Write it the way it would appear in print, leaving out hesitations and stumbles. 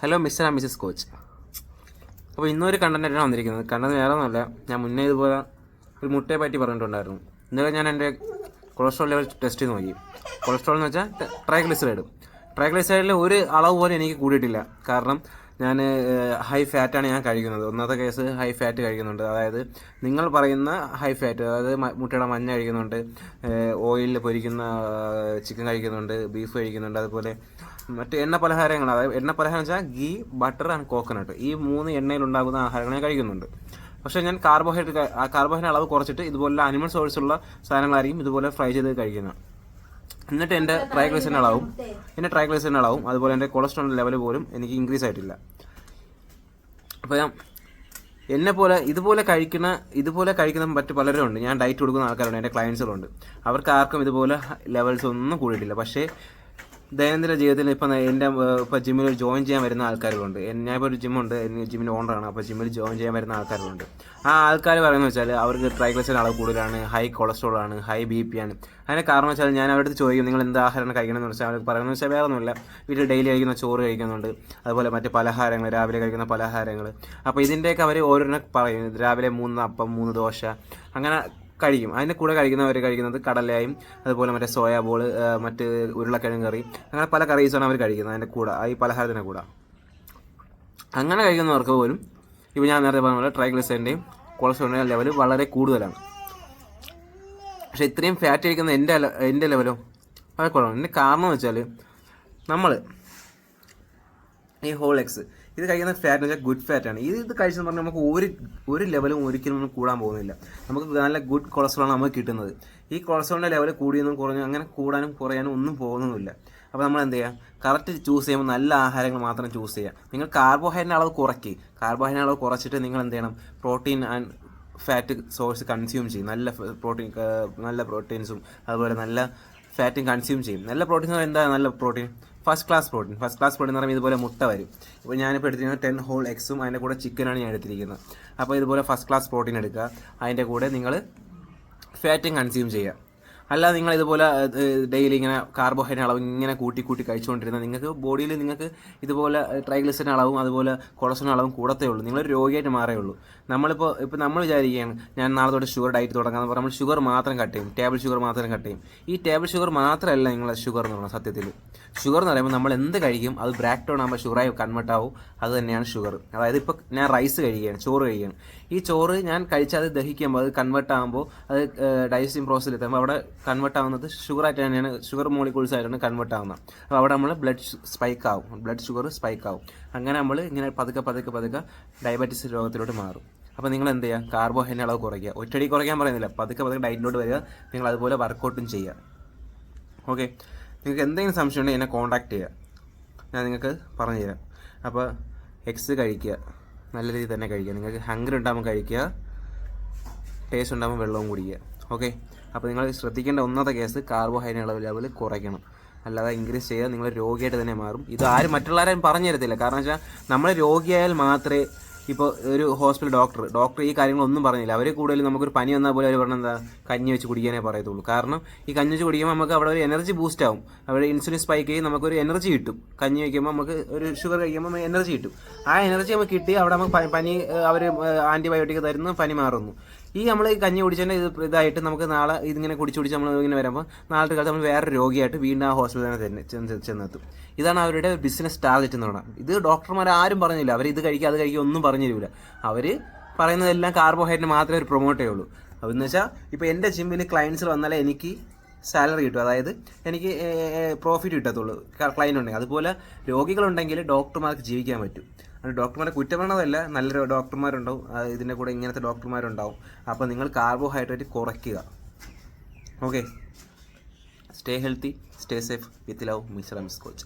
Hello mister and missus Coach. അപ്പോൾ ഇന്നൊരു കണ്ടൻറ്റാണ് വന്നിരിക്കുന്നത്. കണ്ടന്റ് വേറെ ഒന്നുമല്ല, ഞാൻ മുന്നേ ഇതുപോലെ ഒരു മുട്ടയെ പറ്റി പറഞ്ഞിട്ടുണ്ടായിരുന്നു. ഇന്നലെ ഞാൻ എൻ്റെ കൊളസ്ട്രോൾ ലെവൽ ടെസ്റ്റ് ചെയ്ത് നോക്കി. കൊളസ്ട്രോൾ എന്ന് വെച്ചാൽ ട്രൈഗ്ലിസറൈഡിൽ ഒരു അളവ് പോലും എനിക്ക് കൂടിയിട്ടില്ല. കാരണം ഞാൻ ഹൈ ഫാറ്റാണ് ഞാൻ കഴിക്കുന്നത്. ഒന്നാമത്തെ കേസ് ഹൈ ഫാറ്റ് കഴിക്കുന്നുണ്ട്. അതായത് നിങ്ങൾ പറയുന്ന ഹൈ ഫാറ്റ്, അതായത് മുട്ടയുടെ മഞ്ഞ കഴിക്കുന്നുണ്ട്, ഓയിലിൽ പൊരിക്കുന്ന ചിക്കൻ കഴിക്കുന്നുണ്ട്, ബീഫ് കഴിക്കുന്നുണ്ട്, അതുപോലെ മറ്റ് എണ്ണ പലഹാരങ്ങൾ. അതായത് എണ്ണ പലഹാരം വെച്ചാൽ ഗീ, ബട്ടർ ആൻഡ് കോക്കനട്ട്, ഈ 3 എണ്ണയിലുണ്ടാകുന്ന ആഹാരങ്ങൾ ഞാൻ കഴിക്കുന്നുണ്ട്. പക്ഷേ ഞാൻ കാർബോഹൈഡ്രേറ്റ് അളവ് കുറച്ചിട്ട് ഇതുപോലെ അനിമൽ സോഴ്സുള്ള സാധനങ്ങളായിരിക്കും ഇതുപോലെ ഫ്രൈ ചെയ്ത് കഴിക്കുന്നത്. എന്നിട്ട് എൻ്റെ ട്രൈഗ്ലിസറിൻ്റെ അളവും അതുപോലെ എൻ്റെ കൊളസ്ട്രോളിൻ്റെ ലെവൽ പോലും എനിക്ക് ഇൻക്രീസ് ആയിട്ടില്ല. അപ്പോൾ ഇതുപോലെ കഴിക്കുന്ന മറ്റ് പലരും ഉണ്ട്. ഞാൻ ഡയറ്റ് കൊടുക്കുന്ന ആൾക്കാരുണ്ട്, എൻ്റെ ക്ലയൻസുകളുണ്ട്. അവർക്ക് ആർക്കും ഇതുപോലെ ലെവൽസ് ഒന്നും കൂടിയിട്ടില്ല. പക്ഷേ ദൈനംദിന ജീവിതത്തിൽ ഇപ്പോൾ ജിമ്മിൽ ജോയിൻ ചെയ്യാൻ വരുന്ന ആൾക്കാരുണ്ട്. ഞാനിപ്പോൾ ഒരു ജിമ്മുണ്ട്, ജിമ്മിൻ്റെ ഓണറാണ്. അപ്പോൾ ജിമ്മിൽ ജോയിൻ ചെയ്യാൻ വരുന്ന ആൾക്കാരുണ്ട്. ആ ആൾക്കാർ പറയുന്നത് വെച്ചാൽ അവർക്ക് ട്രൈഗ്ലിസറൈഡ് അളവ് കൂടുതലാണ്, ഹൈ കൊളസ്ട്രോൾ ആണ്, ഹൈ BP ആണ്. അതിന് കാരണം വെച്ചാൽ ഞാൻ അവരുടെ ചോദിക്കും, നിങ്ങൾ എന്ത് ആഹാരമാണ് കഴിക്കണമെന്ന് വെച്ചാൽ അവർ പറയുന്നത് വെച്ചാൽ വേറെ ഒന്നുമില്ല, വീട്ടിൽ ഡെയിലി കഴിക്കുന്ന ചോറ് കഴിക്കുന്നുണ്ട്, അതുപോലെ മറ്റ് പലഹാരങ്ങൾ, രാവിലെ കഴിക്കുന്ന പലഹാരങ്ങൾ. അപ്പോൾ ഇതിൻ്റെയൊക്കെ അവർ ഓരോന്നെ പറയും. രാവിലെ 3 അപ്പം, 3 ദോശ അങ്ങനെ കഴിക്കും. അതിൻ്റെ കൂടെ കഴിക്കുന്നത് കടലയും അതുപോലെ മറ്റേ സോയാബോൾ, മറ്റ് ഉരുളക്കിഴങ്ങ് കറി, അങ്ങനെ പല കറീസാണ് അവർ കഴിക്കുന്നത് അതിൻ്റെ കൂടെ, ഈ പലഹാരത്തിൻ്റെ കൂടെ. അങ്ങനെ കഴിക്കുന്നവർക്ക് പോലും ഇപ്പോൾ ഞാൻ നേരത്തെ പറഞ്ഞ പോലെ ട്രൈഗ്ലിസറിൻ്റെയും കൊളസ്ട്രോളിൻ്റെയും ലെവൽ വളരെ കൂടുതലാണ്. പക്ഷേ ഇത്രയും ഫാറ്റ് കഴിക്കുന്ന എൻ്റെ ലെവലോ വളരെ കുറവാണ്. ഇതിൻ്റെ കാരണം എന്ന് വെച്ചാൽ നമ്മൾ ഈ ഹോൾ എഗ്സ് ഇത് കഴിക്കുന്ന ഫാറ്റ് എന്ന് വെച്ചാൽ ഗുഡ് ഫാറ്റാണ്. ഇത് കഴിച്ചെന്ന് പറഞ്ഞാൽ നമുക്ക് ഒരു ലെവലും ഒരിക്കലും കൂടാൻ പോകുന്നില്ല. നമുക്ക് നല്ല ഗുഡ് കൊളസ്ട്രോളാണ് നമുക്ക് കിട്ടുന്നത്. ഈ കൊളസ്ട്രോളിൻ്റെ ലെവൽ കൂടിയൊന്നും കുറഞ്ഞു അങ്ങനെ കൂടാനും കുറയാനും ഒന്നും പോകുന്നൊന്നുമില്ല. അപ്പോൾ നമ്മൾ എന്ത് ചെയ്യുക, കറക്റ്റ് ചൂസ് ചെയ്യുമ്പോൾ നല്ല ആഹാരങ്ങൾ മാത്രം ചൂസ് ചെയ്യുക. നിങ്ങൾ കാർബോഹൈഡ്രേറ്റിൻ്റെ അളവ് കുറച്ചിട്ട് നിങ്ങൾ എന്ത് ചെയ്യണം, protein and fat source consume ചെയ്യും. നല്ല പ്രോട്ടീൻസും അതുപോലെ നല്ല ഫാറ്റും കൺസ്യൂം ചെയ്യും. നല്ല പ്രോട്ടീൻ എന്ന് പറയുന്നത് എന്താ? നല്ല പ്രോട്ടീൻ, ഫസ്റ്റ് ക്ലാസ് പ്രോട്ടീൻ എന്ന് പറയുമ്പോൾ ഇതുപോലെ മുട്ട വരും. ഇപ്പോൾ ഞാനിപ്പോൾ എടുത്തിരിക്കുന്നത് 10 ഹോൾ എഗ്സും അതിൻ്റെ കൂടെ ചിക്കനാണ് ഞാൻ എടുത്തിരിക്കുന്നത്. അപ്പോൾ ഇതുപോലെ ഫസ്റ്റ് ക്ലാസ് പ്രോട്ടീൻ എടുക്കുക, അതിൻ്റെ കൂടെ നിങ്ങൾ ഫാറ്റും കൺസ്യൂം ചെയ്യുക. അല്ലാതെ നിങ്ങൾ ഇതുപോലെ ഡെയിലി ഇങ്ങനെ കാർബോഹൈഡ്രേറ്റ് അളവ് ഇങ്ങനെ കൂട്ടി കഴിച്ചുകൊണ്ടിരുന്നത് നിങ്ങൾക്ക് ബോഡിയിൽ ഇതുപോലെ ട്രൈഗ്ലിസറിഡ് അളവും അതുപോലെ കൊളസ്ട്രോൾ അളവും കൂടത്തേ ഉള്ളൂ. നിങ്ങളൊരു രോഗിയായിട്ട് മാറേ ഉള്ളൂ. നമ്മൾ വിചാരിക്കുകയാണ് ഞാൻ നാളെ തൊട്ട് ഷുഗർ ഡയറ്റ് തുടങ്ങാമെന്ന് പറഞ്ഞാൽ നമ്മൾ ഷുഗർ മാത്രം കട്ട് ചെയ്യും, ടേബിൾ ഷുഗർ മാത്രം കട്ട് ചെയ്യും. ഈ ടേബിൾ ഷുഗർ മാത്രമല്ല നിങ്ങളെ ഷുഗർ എന്ന് പറയുന്നത്. സത്യത്തിൽ ഷുഗർ എന്ന് പറയുമ്പോൾ നമ്മൾ എന്ത് കഴിക്കും അത് ബ്രേക്ക് ഡൗൺ ആകുമ്പോൾ ഷുഗറായി കൺവേർട്ട് ആവും. അത് തന്നെയാണ് ഷുഗർ. അതായത് ഇപ്പോൾ ഞാൻ റൈസ് കഴിക്കുകയാണ്, ചോറ് കഴിക്കുകയാണ്. ഈ ചോറ് ഞാൻ കഴിച്ചാൽ അത് ദഹിക്കുമ്പോൾ അത് കൺവേർട്ട് ആകുമ്പോൾ അത് ഡൈജസ്റ്റിംഗ് പ്രോസസ്സിൽ എത്തുമ്പോൾ അവിടെ കൺവേർട്ട് ആവുന്നത് ഷുഗറായിട്ട് തന്നെയാണ്, ഷുഗർ മോളിക്യൂൾസ് ആയിട്ടാണ് കൺവേർട്ട് ആവുന്നത്. അപ്പോൾ അവിടെ നമ്മൾ ബ്ലഡ് ഷുഗർ സ്പൈക്ക് ആവും. അങ്ങനെ നമ്മൾ ഇങ്ങനെ പതുക്കെ ഡയബറ്റീസ് രോഗത്തിലോട്ട് മാറും. അപ്പോൾ നിങ്ങൾ എന്ത് ചെയ്യുക, കാർബോഹൈഡ്രേറ്റ് അളവ് കുറയ്ക്കുക. ഒറ്റയടി കുറയ്ക്കാൻ പറയുന്നില്ല, പതുക്കെ ഡയറ്റിലോട്ട് വരിക. നിങ്ങൾ അതുപോലെ വർക്കൗട്ടും ചെയ്യുക. ഓക്കെ, നിങ്ങൾക്ക് എന്തെങ്കിലും സംശയം ഉണ്ടെങ്കിൽ എന്നെ കോൺടാക്ട് ചെയ്യുക, ഞാൻ നിങ്ങൾക്ക് പറഞ്ഞു തരാം. അപ്പോൾ എഗ്സ് കഴിക്കുക, നല്ല രീതിയിൽ തന്നെ കഴിക്കുക. നിങ്ങൾക്ക് ഹംഗർ ഉണ്ടാകുമ്പോൾ കഴിക്കുക, ടേസ്റ്റ് ഉണ്ടാകുമ്പോൾ വെള്ളവും കുടിക്കുക. ഓക്കെ, അപ്പോൾ നിങ്ങൾ ശ്രദ്ധിക്കേണ്ട ഒന്നാമത്തെ കേസ് കാർബോഹൈഡ്രേറ്റ് ലെവൽ കുറയ്ക്കണം. അല്ലാതെ ഇൻക്രീസ് ചെയ്താൽ നിങ്ങൾ രോഗിയായിട്ട് തന്നെ മാറും. ഇത് മറ്റുള്ളവരും പറഞ്ഞു തരത്തില്ല. കാരണം വെച്ചാൽ നമ്മൾ രോഗിയായാൽ മാത്രമേ, ഇപ്പോൾ ഒരു ഹോസ്പിറ്റൽ ഡോക്ടർ ഈ കാര്യങ്ങളൊന്നും പറഞ്ഞില്ല. അവർ കൂടുതൽ നമുക്കൊരു പനി വന്നാൽ പോലും അവർ പറഞ്ഞാൽ എന്താ, കഞ്ഞി വെച്ച് കുടിക്കാനേ പറയത്തുള്ളൂ. കാരണം ഈ കഞ്ഞി വെച്ച് കുടിക്കുമ്പോൾ നമുക്ക് അവിടെ ഒരു എനർജി ബൂസ്റ്റ് ആവും, അവിടെ ഇൻസുലിൻ സ്പൈക്ക് ചെയ്യും, നമുക്കൊരു എനർജി കിട്ടും. കഞ്ഞി വയ്ക്കുമ്പോൾ നമുക്ക് ഒരു ഷുഗർ കഴിക്കുമ്പോൾ എനർജി കിട്ടും. ആ എനർജി നമുക്ക് കിട്ടി അവിടെ നമുക്ക് പനി, അവർ ആൻറ്റിബയോട്ടിക് തരുന്നു, പനി മാറുന്നു. നമ്മൾ ഈ കഞ്ഞി കുടിച്ചതിൻ്റെ ഇതായിട്ട് നമുക്ക് നാളെ ഇതിങ്ങനെ കുടിച്ച് നമ്മൾ ഇങ്ങനെ വരുമ്പോൾ നാളത്തെ കാലത്ത് നമ്മൾ വേറെ രോഗിയായിട്ട് വീണ്ടും ആ ഹോസ്പിറ്റലിൽ തന്നെ ചെന്നെത്തും. ഇതാണ് അവരുടെ ബിസിനസ് ടാർഗറ്റ് എന്ന് പറഞ്ഞാൽ. ഇത് ഡോക്ടർമാർ ആരും പറഞ്ഞില്ല, അവർ ഇത് കഴിക്കുക അത് കഴിക്കുക ഒന്നും പറഞ്ഞു തരില്ല. അവർ പറയുന്നതെല്ലാം കാർബോഹൈഡ്രേറ്റ് മാത്രമേ അവർ പ്രൊമോട്ട് ചെയ്യുള്ളൂ. അതെന്ന് വെച്ചാൽ ഇപ്പോൾ എൻ്റെ ജിമ്മിൽ ക്ലയൻറ്റ്സ് വന്നാലേ എനിക്ക് സാലറി കിട്ടും, അതായത് എനിക്ക് പ്രോഫിറ്റ് കിട്ടത്തുള്ളൂ ക്ലയൻറ്റ് ഉണ്ടെങ്കിൽ. അതുപോലെ രോഗികളുണ്ടെങ്കിൽ ഡോക്ടർമാർക്ക് ജീവിക്കാൻ പറ്റും. അത് ഡോക്ടർമാരെ കുറ്റം പറയണതല്ല, നല്ല ഡോക്ടർമാരുണ്ടാവും, ഇതിൻ്റെ കൂടെ ഇങ്ങനത്തെ ഡോക്ടർമാരുണ്ടാവും. അപ്പോൾ നിങ്ങൾ കാർബോഹൈഡ്രേറ്റ് കുറയ്ക്കുക. Okay, stay healthy, stay safe. With love, mister coach.